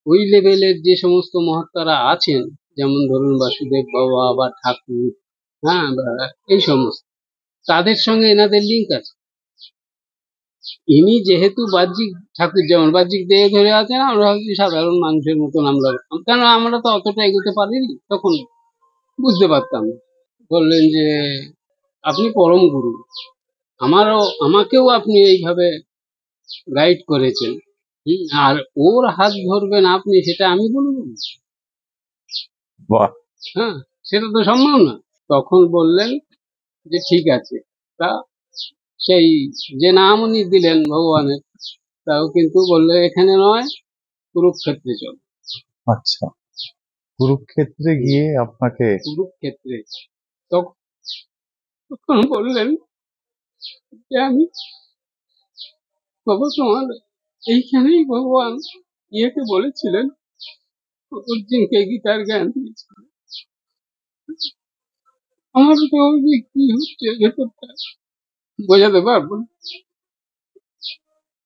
ওই লেভেলের যে সমস্ত মহাত্মারা আছেন, যেমন ধরুন বাসুদেব বাবা বা ঠাকুর, হ্যাঁ, বা এই সমস্ত, তাদের সঙ্গে এনাদের লিঙ্ক আছে। ইনি যেহেতু বাহ্যিক ঠাকুর, যেমন বাহ্যিক দেহ ধরে আছেন, আমরা ভাবছি সাধারণ মানুষের মতন আমরা, কেন আমরা তো অতটা এগোতে পারিনি তখন, বুঝতে পারতাম না। বললেন যে আপনি পরম গুরু, আমাকেও আপনি এইভাবে গাইড করেছেন, আর ওর হাত ধরবেন আপনি, সেটা আমি বলবো? বাহ! হ্যাঁ, সেটা তো সম্ভব না। তখন বললেন যে ঠিক আছে। তা সেই যে নাম উনি দিলেন ভগবানের, তাও কিন্তু বললে এখানে নয়, কুরুক্ষেত্রে চল। আচ্ছা, কুরুক্ষেত্রে গিয়ে আপনাকে কুরুক্ষেত্রে তখন তখন বললেন যে আমি, বাবা তোমার এইখানেই ভগবান ইয়েকে বলেছিলেন, অর্জুনকে গীতার জ্ঞান দিয়েছিলেন। আমার তো যে কি হচ্ছে ভেতরটা বোঝাতে পারবো না।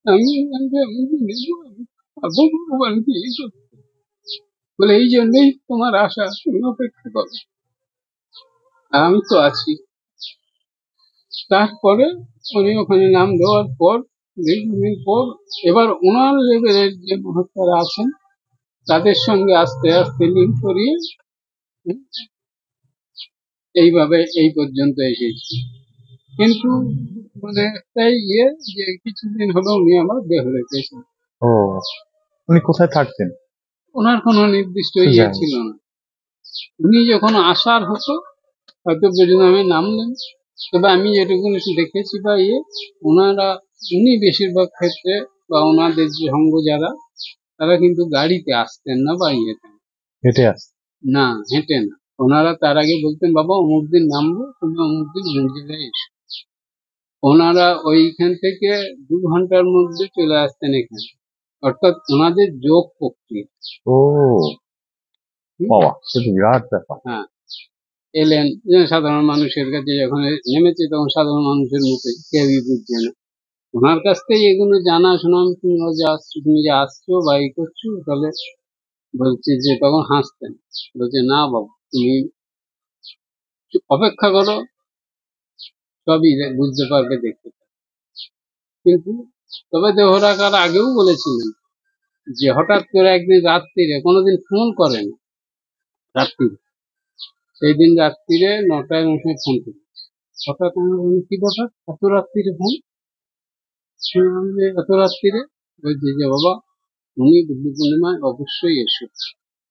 আমি পাবো ভগবানকে এই করতে। বলে এই জন্যই তোমার আশা, তুমি অপেক্ষা করো, আর আমি তো আছি। তারপরে উনি ওখানে নাম দেওয়ার পর দীর্ঘদিন পর এবার ওনার লেভেলের যে মহাত্মারা আছেন তাদের সঙ্গে আস্তে আস্তে লিঙ্ক করিয়ে এইভাবে এই পর্যন্ত এসেছি। কিন্তু মানে একটাই ইয়ে, যে কিছুদিন হলো উনি আমার দেহ রেখেছেন। ও, উনি কোথায় থাকতেন? ওনার কোনো নির্দিষ্ট তো ইয়ে যাই হোক। ছিল না। উনি যখন আসার হতো হয়তো বেজনামে নামলেন, তবে আমি যেটুকুনি দেখেছি বা ইয়ে, উনি বেশিরভাগ ক্ষেত্রে বা ওনাদের যে সঙ্গ যারা, তারা কিন্তু গাড়িতে আসতেন না বা ইয়েতে হেঁটে আসতেন? না, হেঁটে না। ওনারা তার আগে বলতেন বাবা অমুক দিন নামবো, তুমি অমুক দিন অমুক জায়গায় এসো। ওনারা ওইখান থেকে 2 ঘন্টার মধ্যে চলে আসতেন এখানে, অর্থাৎ ওনাদের যোগ প্রক্রিয়া। ও বাবা, সে তো বিরাট ব্যাপার। হ্যাঁ, এলেন সাধারণ মানুষের কাছে, যখন নেমেছে তখন সাধারণ মানুষের মতোই, কেউই বুঝছে না। ওনার কাছ থেকে এগুলো জানা শোনা, তুমি যে আসছো বা এই করছো, তাহলে বলছে যে, তখন হাসতেন, বলছে না বাবু তুমি অপেক্ষা করো, সবই বুঝতে পারবে, দেখতে পাবে। কিন্তু তবে দেহ রাখার আগেও বলেছিলেন যে হঠাৎ করে একদিন রাত্রিরে, কোনোদিন ফোন করেন রাত্রিরে, সেই দিন রাত্রিরে 9টায় আমার সঙ্গে ফোন করি। হঠাৎ আমি বলি কি ব্যাপার এত রাত্রিরে ফোন? এত রাত্রিরে? বলছে যে বাবা তুমি বুদ্ধ পূর্ণিমায় অবশ্যই এসো।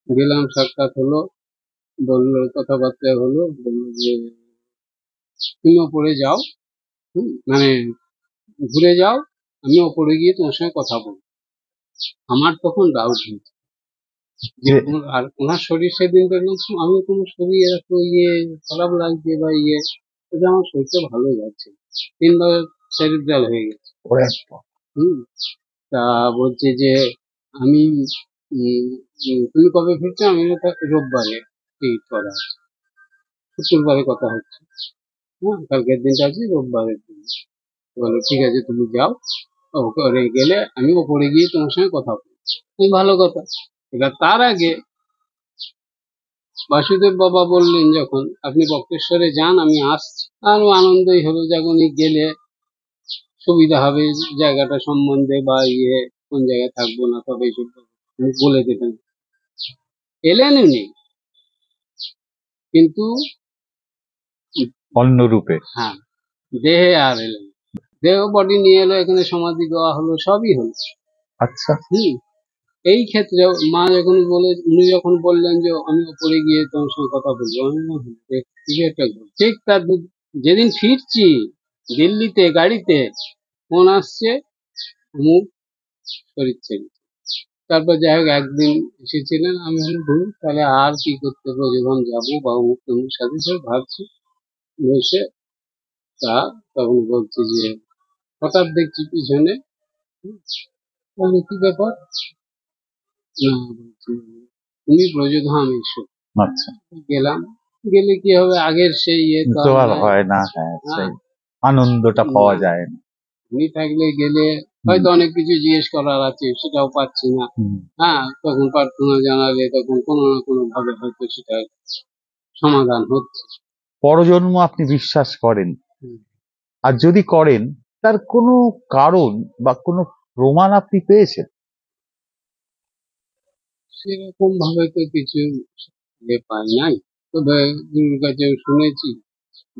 গেলাম, সাক্ষাৎ হলো, বললো কথাবার্তা হলো, বললো যে তুমি ওপরে যাও, মানে ঘুরে যাও, আমি ওপরে গিয়ে তোমার সঙ্গে কথা বলবো। আমার তখন ডাউট হয়েছে যে আর ওনার শরীর, সেদিন দেখলাম আমি কোনো শরীর এত ইয়ে খারাপ লাগছে বা ইয়ে, আমার শরীরটা ভালো যাচ্ছে, 3 বার সেরিব্রাল হয়ে গেছে। হম তা বলছে যে আমি তুমি কবে ফিরছো? আমি রোববারে টিকিট করা আছে, শুক্রবারে কথা হচ্ছে, হ্যাঁ কালকের দিনটা আছে, রোববারে। বলো ঠিক আছে তুমি যাও, ওপরে গেলে আমি ওপরে গিয়ে তোমার সঙ্গে কথা বলবো। ভালো কথা। এবার তার আগে বাসুদেব বাবা বললেন যখন, আপনি বক্রেশ্বরে যান, আমি আসছি। আরো আনন্দই হলো, যখন গেলে সুবিধা হবে জায়গাটা সম্বন্ধে বা ইয়ে, কোন জায়গায় থাকবো না তবে এইসব বলে দেবেন। এলেন উনি, কিন্তু অন্য রূপে। হ্যাঁ, দেহে আর এলেন, দেহ বডি নিয়ে এলো, এখানে সমাধি দেওয়া হলো, সবই হলো। আচ্ছা, এই ক্ষেত্রে মা যখন উনি যখন বললেন যে আমি ওপরে গিয়ে তোমার সঙ্গে কথা বলবো, আমি বললাম, কিছু একটা ঘটছে। ঠিক তার যেদিন ফিরছি দিল্লিতে গাড়িতে ফোন আসছে, অমুক শরীর ছেড়ে। তারপর যাই হোক একদিন এসেছিলেন, আমি বলি ধরুন তাহলে আর কি করতে হবে, যখন যাবো বা অমুক তমুক সাথে সব ভাবছি বসে। তা তখন বলছে যে হঠাৎ দেখছি পিছনে, বলি কি ব্যাপার? না, বলছি তুমি ব্রজধাম এসো। আচ্ছা, গেলাম, গেলে কি হবে, আগের সেই ইয়ে তো তো আর আর নাই। হয় না। হ্যাঁ, হ্যাঁ, সেই আনন্দটা পাওয়া না, যায় না। উনি থাকলে গেলে হয়তো অনেক কিছু জিজ্ঞেস করার আছে, সেটাও পাচ্ছি না। হ্যাঁ, তখন প্রার্থনা জানালে তখন কোনো না কোনো ভাবে হয়তো সেটা সমাধান হচ্ছে। পরজন্ম আপনি বিশ্বাস করেন? হুম। আর যদি করেন, তার কোনো কারণ বা কোনো প্রমাণ আপনি পেয়েছেন? সেরকম ভাবে তো কিছু পাই নাই, তবে গুরুর কাছে শুনেছি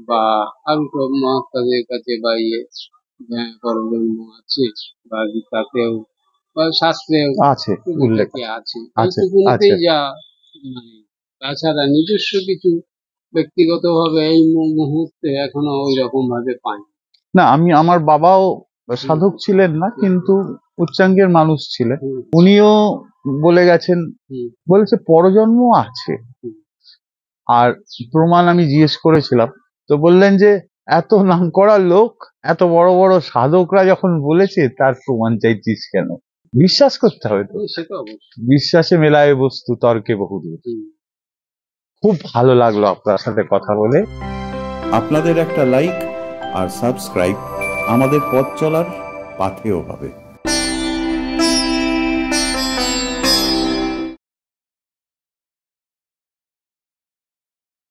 বা আরো সব মহাত্মাদের কাছে বা পরজন্ম আছে বা গীতাতেও বা শাস্ত্রেও আছে উল্লেখ টুকিটাকি আছে, আছে এইটুকুনিতেই আছে যা মানে, তাছাড়া নিজস্ব কিছু ব্যক্তিগতভাবে এই মুহূর্তে এখনো ওই রকম ভাবে পাই না। না, আমার বাবাও সাধক ছিলেন না, কিন্তু উচ্চাঙ্গের মানুষ ছিলেন। হুম, উনিও বলে গেছেন, হুম, বলেছে পরজন্ম আছে। হুম। আর প্রমাণ আমি জিজ্ঞেস করেছিলাম, তো বললেন যে এত নামকরা লোক, এত বড় বড় সাধকরা যখন বলেছে, তার প্রমাণ চাইছিস কেন? বিশ্বাস করতে হবে তো। সে তো অবশ্যই। বিশ্বাসে মেলায় বস্তু, তর্কে বহুদূর। হুম। খুব ভালো লাগলো আপনার সাথে কথা বলে। আপনাদের একটা লাইক আর সাবস্ক্রাইব আমাদের পথ চলার পাথেয় হবে।